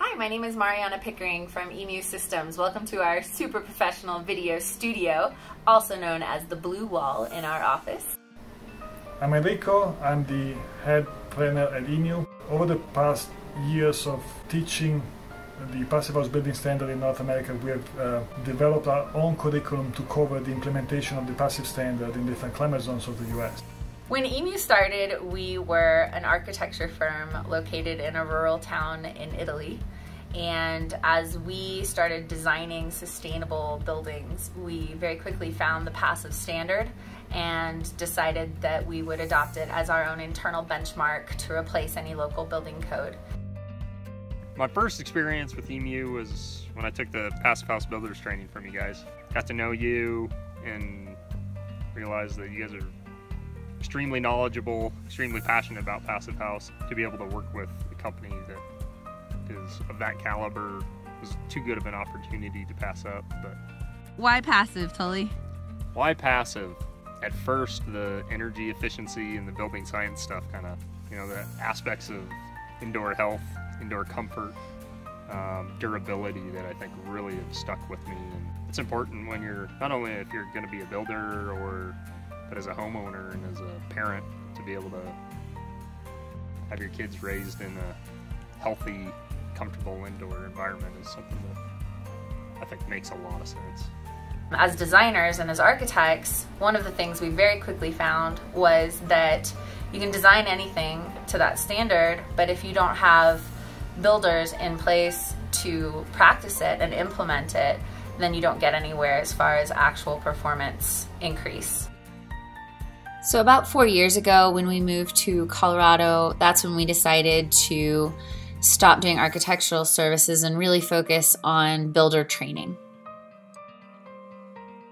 Hi, my name is Mariana Pickering from Emu Systems. Welcome to our super professional video studio, also known as the Blue Wall in our office. I'm Enrico, I'm the head trainer at Emu. Over the past years of teaching the Passive House building standard in North America, we have developed our own curriculum to cover the implementation of the passive standard in different climate zones of the US. When Emu started, we were an architecture firm located in a rural town in Italy. And as we started designing sustainable buildings, we very quickly found the passive standard and decided that we would adopt it as our own internal benchmark to replace any local building code. My first experience with Emu was when I took the Passive House Builders training from you guys. Got to know you and realized that you guys are extremely knowledgeable, extremely passionate about Passive House. To be able to work with a company that is of that caliber was too good of an opportunity to pass up. But why passive, Tully? why passive? At first, the energy efficiency and the building science stuff kind of, the aspects of indoor health, indoor comfort, durability that I think really have stuck with me. And it's important when you're, not only if you're going to be a builder but as a homeowner and as a parent, to be able to have your kids raised in a healthy, comfortable indoor environment is something that I think makes a lot of sense. As designers and as architects, one of the things we very quickly found was that you can design anything to that standard, but if you don't have builders in place to practice it and implement it, then you don't get anywhere as far as actual performance increase. So about 4 years ago, when we moved to Colorado, that's when we decided to stop doing architectural services and really focus on builder training.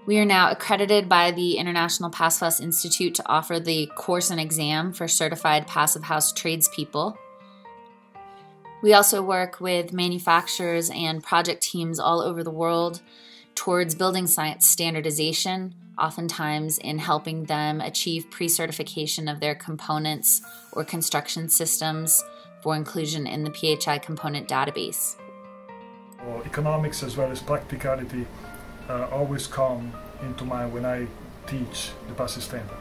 We are now accredited by the International Passive House Institute to offer the course and exam for certified Passive House tradespeople. We also work with manufacturers and project teams all over the world towards building science standardization, oftentimes in helping them achieve pre-certification of their components or construction systems for inclusion in the PHI Component database. Economics as well as practicality always come into mind when I teach the passive standard.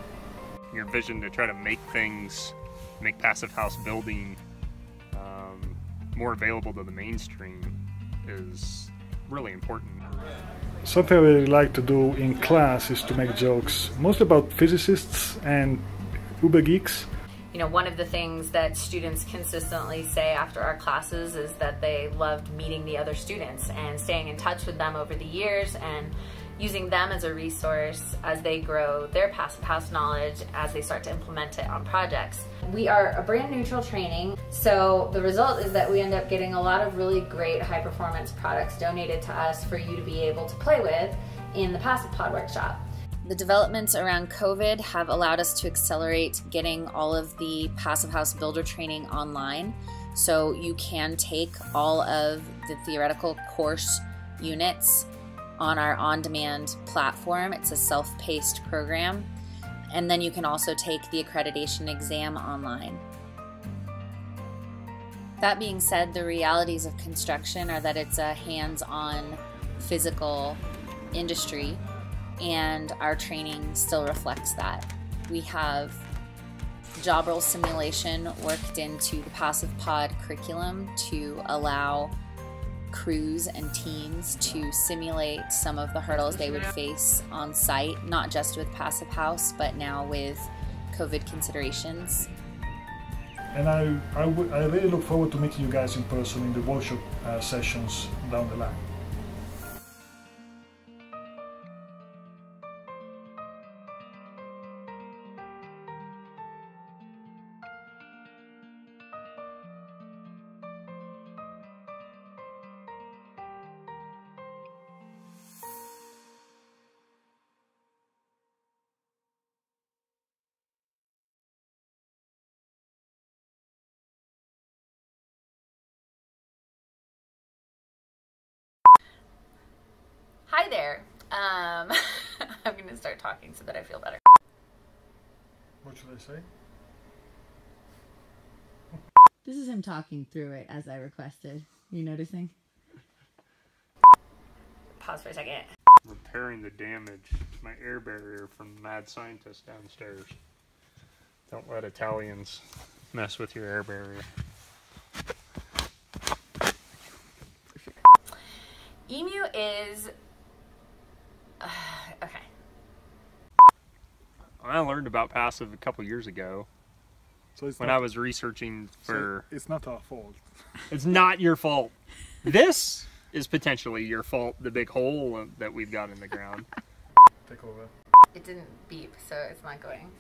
Your vision to try to make passive house building more available to the mainstream is really important. Something I really like to do in class is to make jokes, mostly about physicists and uber geeks. One of the things that students consistently say after our classes is that they loved meeting the other students and staying in touch with them over the years and using them as a resource as they grow their passive house knowledge as they start to implement it on projects. We are a brand neutral training, so the result is that we end up getting a lot of really great high performance products donated to us for you to be able to play with in the Passive Pod Workshop. The developments around COVID have allowed us to accelerate getting all of the Passive House builder training online. So you can take all of the theoretical course units on our on-demand platform. It's a self-paced program. And then you can also take the accreditation exam online. That being said, the realities of construction are that it's a hands-on physical industry, and our training still reflects that. We have job role simulation worked into the Passive Pod curriculum to allow crews and teams to simulate some of the hurdles they would face on site, not just with Passive House, but now with COVID considerations. And I really look forward to meeting you guys in person in the workshop sessions down the line. Hi there. I'm going to start talking so that I feel better. What should I say? This is him talking through it as I requested. You noticing? Pause for a second. Repairing the damage to my air barrier from the mad scientist downstairs. Don't let Italians mess with your air barrier. Emu is... okay. I learned about passive a couple years ago So it's when not, I was researching for... So it's not our fault. It's not your fault. This is potentially your fault, the big hole that we've got in the ground. Take over. It didn't beep, so it's not going.